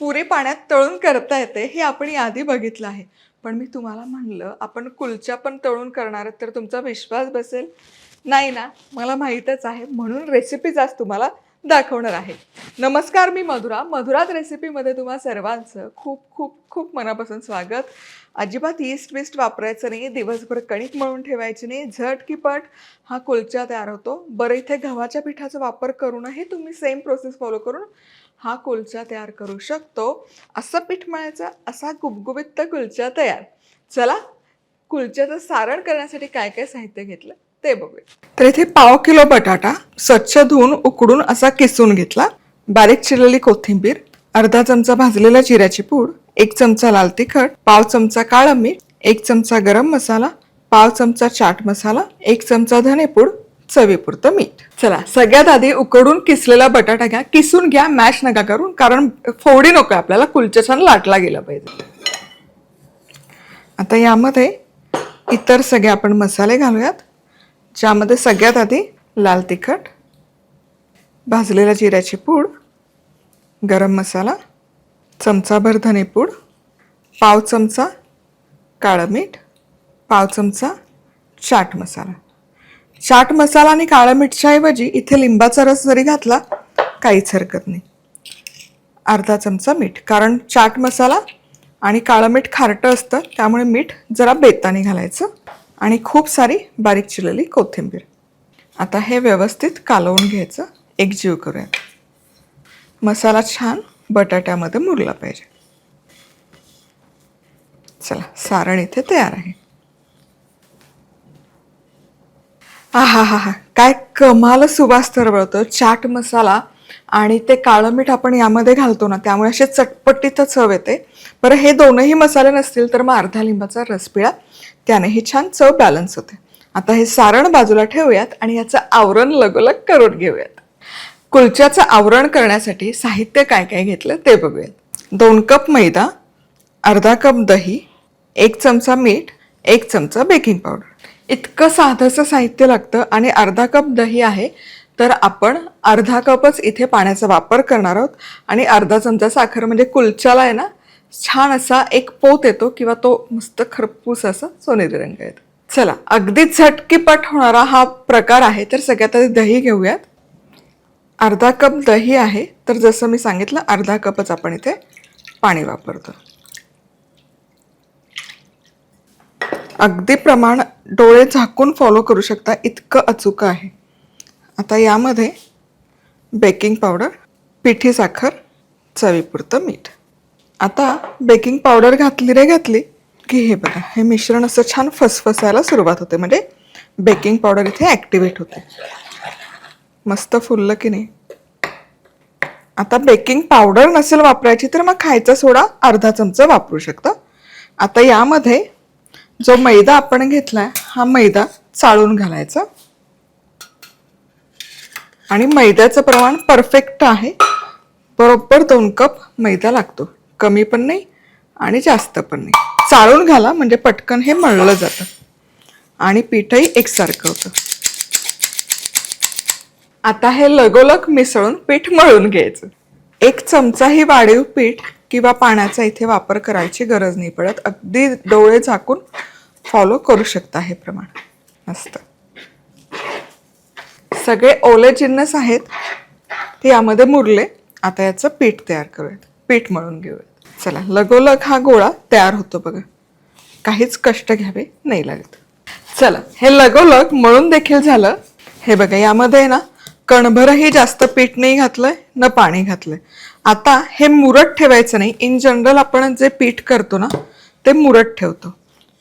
पुरी पाण्यात तळून करता येते हे आपण याआधी बघितलं आहे. पण मी तुम्हाला म्हणलं आपण कुलचा पण तळून करणार तर तुमचा विश्वास बसेल नाही ना, मला माहीतच आहे. म्हणून रेसिपीज आज तुम्हाला दाखवणार आहे. नमस्कार, मी मधुरा. मधुरात रेसिपीमध्ये तुम्हा सर्वांचं खूप खूप खूप मनापासून स्वागत. अजिबात ईस्ट विस्ट वापरायचं नाही, दिवसभर कणिक मळून ठेवायची नाही, झटकीपट हा कुलचा तयार होतो. बरं, इथे गव्हाच्या पिठाचा वापर करूनही तुम्ही सेम प्रोसेस फॉलो करून हा कुलचा तयार करू शकतो. असं पीठ मळायचं, असा गुबगुबीत कुलचा तयार. चला, कुलच्याचं सारण करण्यासाठी काय काय साहित्य घेतलं ते बघूया. तर इथे 1/2 किलो बटाटा स्वच्छ धुवून उकडून असा किसून घेतला, बारीक चिरलेली कोथिंबीर, अर्धा चमचा भाजलेला जिऱ्याची पूड, 1 चमचा लाल तिखट, 1/2 चमचा काळं मीठ, 1 चमचा गरम मसाला, 1/2 चमचा चाट मसाला, 1 चमचा धनेपूड, चवीपुरतं मीठ. चला, सगळ्यात आधी उकडून किसलेला बटाटा घ्या. किसून घ्या, मॅश नका करून, कारण फोडी नको आपल्याला, कुलचा छान लाटला गेला पाहिजे. आता यामध्ये इतर सगळे आपण मसाले घालूयात, ज्यामध्ये सगळ्यात आधी लाल तिखट, भाजलेल्या जिऱ्याची पूड, गरम मसाला, चमचाभर धनेपूड, 1/2 चमचा काळं मीठ, 1/2 चमचा चाट मसाला. चाट मसाला आणि काळं मीठच्या ऐवजी इथे लिंबाचा रस जरी घातला काहीच हरकत नाही. अर्धा चमचा मीठ, कारण चाट मसाला आणि काळं मीठ खारटं असतं, त्यामुळे मीठ जरा बेताने घालायचं. आणि खूप सारी बारीक चिरलेली कोथिंबीर. आता हे व्यवस्थित कालवून घ्यायचं, एकजीव करूयात. मसाला छान बटाट्यामध्ये मुरला पाहिजे. चला, सारण इथे तयार आहे. हा हा हा, काय कमाल सुवास तरवळतो. चाट मसाला आणि ते काळं मीठ आपण यामध्ये घालतो ना, त्यामुळे असे चटपटीत चव येते. बरं, हे दोनही मसाले नसतील तर मग अर्धा लिंबाचा रस पिळा, त्यानेही छान चव बॅलन्स होते. आता हे सारण बाजूला ठेवूयात आणि याचं आवरण लगोलग करून घेऊयात. कुलच्याचं आवरण करण्यासाठी साहित्य काय काय घेतलं ते बघूयात. 2 कप मैदा, अर्धा कप दही, 1 चमचा मीठ, 1 चमचा बेकिंग पावडर. इतकं साधंसं साहित्य लागतं. आणि अर्धा कप दही आहे तर आपण अर्धा कपच इथे पाण्याचा वापर करणार आहोत. आणि अर्धा चमचा साखर, म्हणजे कुलच्याला आहे ना छान असा एक पोत येतो, किंवा तो मस्त खरपूस असा सोनेरी रंग येतो. चला, अगदी झटकीपट होणारा हा प्रकार आहे. तर सगळ्यात आधी दही घेऊयात. अर्धा कप दही आहे तर जसं मी सांगितलं अर्धा कपच आपण इथे पाणी वापरतो. अगदी प्रमाण डोळे झाकून फॉलो करू शकता, इतकं अचूक आहे. आता यामध्ये बेकिंग पावडर, पिठी साखर, चवीपुरतं मीठ. आता बेकिंग पावडर घातली की हे बघा, हे मिश्रण असं छान फसफसायला सुरुवात होते, म्हणजे बेकिंग पावडर इथे ॲक्टिवेट होते. मस्त फुललं की नाही. आता बेकिंग पावडर नसेल वापरायची तर मग खायचा सोडा अर्धा चमचा वापरू शकता. आता यामध्ये जो मैदा आपण घेतलाय हा मैदा चाळून घालायचा. आणि मैद्याचं प्रमाण परफेक्ट आहे, बरोबर 2 कप मैदा लागतो, कमी पण नाही आणि जास्त पण नाही. चाळून घाला म्हणजे पटकन हे मळलं जातं आणि पीठही एकसारखं होतं. आता हे लगोलग मिसळून पीठ मळून घ्यायचं. 1 चमचाही वाढीव पीठ किंवा पाण्याचा इथे वापर करायची गरज नाही पडत. अगदी डोळे झाकून फॉलो करू शकता हे प्रमाण. मस्त सगळे ओले जिन्नस आहेत ते यामध्ये मुरले. आता याचं पीठ तयार करूयात, पीठ मळून घेऊयात. चला, लगोलग हा गोळा तयार होतो बघा, काहीच कष्ट घ्यावे नाही लागत. चला, हे लगोलग मळून देखील झालं. हे बघा, यामध्ये ना कणभरही जास्त पीठ नाही घातलंय न पाणी घातलंय. आता हे मुरत ठेवायचं नाही. इन जनरल आपण जे पीठ करतो ना ते मुरत ठेवतो,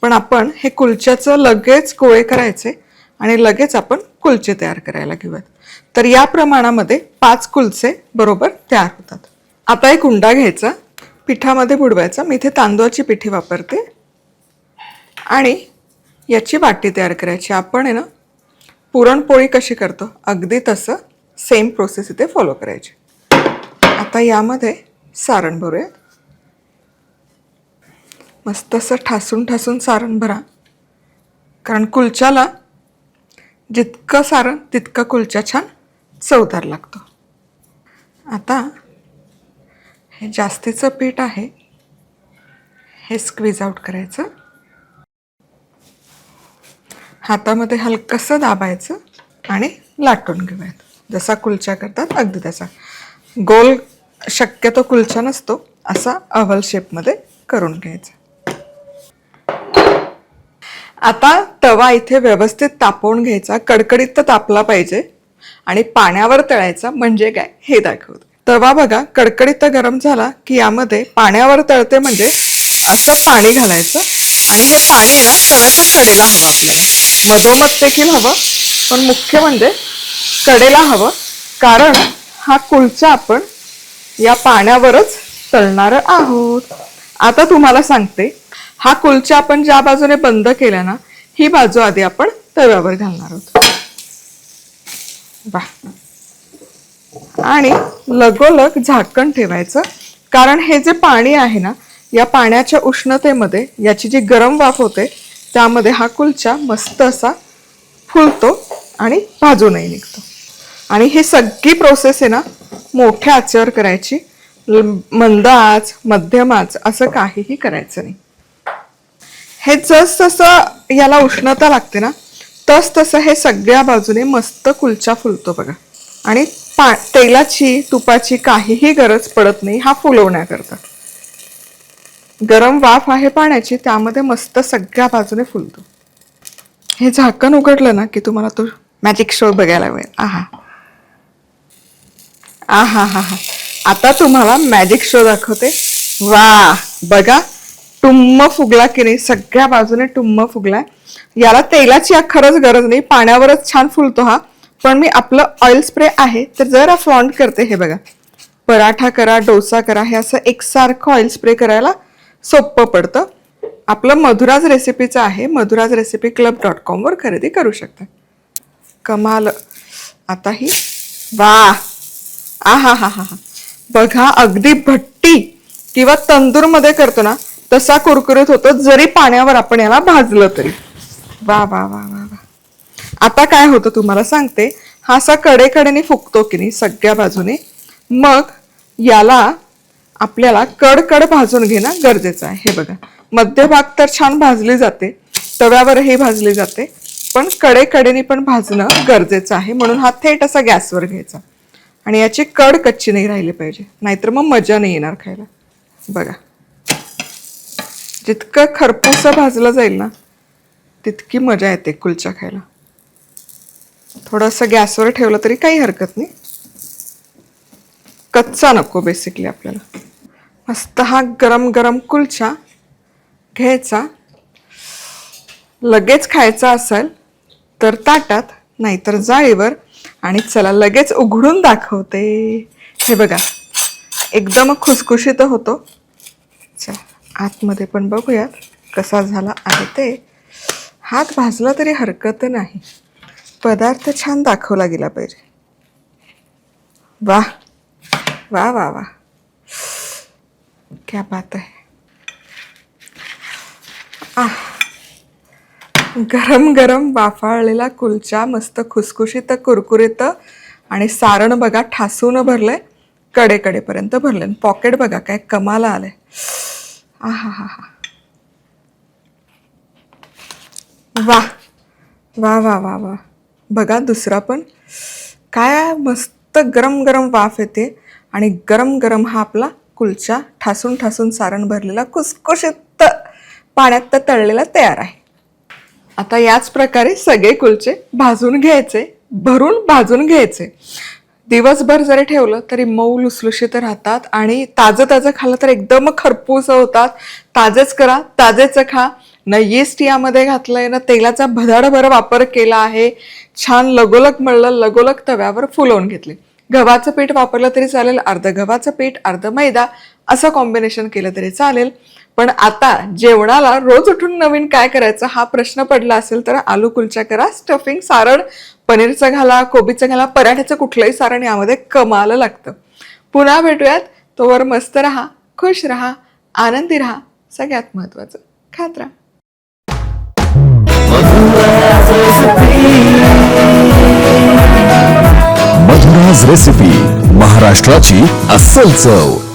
पण आपण हे कुलच्याचं लगेच गोळे करायचे आणि लगेच आपण कुलचे तयार करायला घेऊयात. तर या प्रमाणामध्ये 5 कुलचे बरोबर तयार होतात. आता एक उंडा घ्यायचा, पिठामध्ये बुडवायचा. मी इथे तांदूळाची पिठी वापरते. आणि याची वाटी तयार करायची. आपण आहे ना पुरणपोळी कशी करतो अगदी तसं सेम प्रोसेस इथे फॉलो करायची. आता यामध्ये सारण भरूया. मस्त असं ठासून ठासून सारण भरा, कारण कुलच्याला जितकं सारण तितका कुलचा छान चवदार लागतो. आता हे जास्तीचं पीठ आहे, हे स्क्वीज आउट करायचं, हातामध्ये हलकंसं दाबायचं आणि लाटून घेऊयात. जसा कुलचा करतात अगदी तसा. गोल शक्यतो कुलचा नसतो, असा अव्हल शेपमध्ये करून घ्यायचा. आता तवा इथे व्यवस्थित तापवून घ्यायचा, कडकडीत तर तापला पाहिजे आणि पाण्यावर तळायचा. म्हणजे काय हे दाखवते. तवा बघा कडकडीत गरम झाला की यामध्ये पाण्यावर तळते म्हणजे असं पाणी घालायचं आणि हे पाणी आहे ना तव्याच्या कडेला हवं आपल्याला. मधोमध देखील हवं, पण मुख्य म्हणजे कडेला हवं, कारण हा कुलचा आपण या पाण्यावरच तळणार आहोत. आता तुम्हाला सांगते, हा कुलचा आपण ज्या बाजूने बंद केला ना, ही बाजू आधी आपण तव्यावर घालणार आहोत. आणि लगोलग झाकण ठेवायचं, कारण हे जे पाणी आहे ना, या पाण्याच्या उष्णतेमध्ये याची जी गरम वाफ होते त्यामध्ये हा कुलचा मस्त असा फुलतो आणि भाजूनही निघतो. आणि ही सगळी प्रोसेस आहे ना मोठ्या आचेवर करायची, मंद आच, मध्यम आच असं काहीही करायचं नाही. हे जसं याला उष्णता लागते ना तसं हे सगळ्या बाजूने मस्त कुलचा फुलतो बघा. आणि तेलाची तुपाची काहीही गरज पडत नाही हा फुलवण्याकरता. गरम वाफ आहे पाण्याची, त्यामध्ये मस्त सगळ्या बाजूने फुलतो. हे झाकण उघडलं ना की तुम्हाला तो मॅजिक शो बघायला मिळेल. आहा आहा हा हा. आता तुम्हाला मॅजिक शो दाखवते. वा बघा, टुम्म फुगला की नाही, सगळ्या बाजूने टुम्म फुगलाय. याला तेलाची खरंच गरज नाही, पाण्यावरच छान फुलतो हा. पण मी आपलं ऑइल स्प्रे आहे तर जरा फ्लॉन्ट करते. हे बघा, पराठा करा, डोसा करा, हे असं एकसारखं ऑइल स्प्रे करायला सोपं पडतं. आपलं मधुराज रेसिपीचं आहे, madhurazrecipeclub.com वर खरेदी करू शकता. कमाल. आता ही वा आहा हा हा हा. बघा, अगदी भट्टी किंवा तंदूर मध्ये करतो ना तसा कुरकुरीत होतो, जरी पाण्यावर आपण याला भाजलं तरी. वा वा वा वा वा. आता काय होतं तुम्हाला सांगते, हा असा कडेकडेने फुगतो की नाही सगळ्या बाजूने, मग याला आपल्याला कडकड भाजून घेणं गरजेचं आहे. हे बघा, मध्यभाग तर छान भाजली जाते, तव्यावरही भाजली जाते, पण कडेकडेने पण भाजणं गरजेचं आहे. म्हणून हा थेट असा गॅसवर घ्यायचा आणि याची कड कच्ची नाही राहिली पाहिजे, नाहीतर मग मजा नाही येणार खायला. बघा, जितकं खरपूस भाजलं जाईल ना तितकी मजा येते कुलचा खायला. थोडंसं गॅसवर ठेवलं तरी काही हरकत नाही, कच्चा नको बेसिकली आपल्याला. मस्त हा गरम गरम कुलचा घ्यायचा. लगेच खायचा असेल तर ताटात, नाहीतर जाळीवर. आणि चला लगेच उघडून दाखवते. हे बघा, एकदम खुसखुशीत होतो. चला आतमध्ये पण बघूयात कसा झाला आहे ते. हात भाजला तरी हरकत नाही, पदार्थ छान दाखवला गेला पाहिजे. वा वा वा वा, क्या बात आहे. गरम गरम वाफाळलेला कुलचा, मस्त खुसखुशीत कुरकुरीत. आणि सारण बघा ठासून भरलंय, कडेकडेपर्यंत भरलंय. पॉकेट बघा काय कमाला आलंय. आहा हा हा. वा वा वा वा वा. बघा दुसरा पण काय मस्त गरम गरम वाफ येते आणि गरम गरम हा आपला कुलचा ठासून ठासून सारण भरलेला खुसखुशीत पाण्यात तर तळलेला तयार आहे. आता याच प्रकारे सगळे कुलचे भाजून घ्यायचे, भरून भाजून घ्यायचे. दिवसभर जरी ठेवलं तरी मऊ लुसलुशीत राहतात आणि ताजं ताजं खाल्लं तर एकदम खरपूस होतात. ताजेच करा, ताजेच खा. न येस्ट यामध्ये घातलंय, ना तेलाचा भदाडभर वापर केला आहे. छान लगोलग मळलं, लगोलग तव्यावर फुलवून घेतले. गव्हाचं पीठ वापरलं तरी चालेल, अर्ध गव्हाचं पीठ अर्ध मैदा असं कॉम्बिनेशन केलं तरी चालेल. पण आता जेवणाला रोज उठून नवीन काय करायचं हा प्रश्न पडला असेल तर आलू कुलचा करा. स्टफिंग सारण पनीरचं घाला, कोबीचं घाला, पराठ्याचं कुठलंही सारण यामध्ये कमाल लागतं. पुन्हा भेटूयात. तोवर मस्त राहा, खुश राहा, आनंदी राहा, सगळ्यात महत्वाचं खात राहा. मधुराज रेसिपी, महाराष्ट्राची अस्सल चव.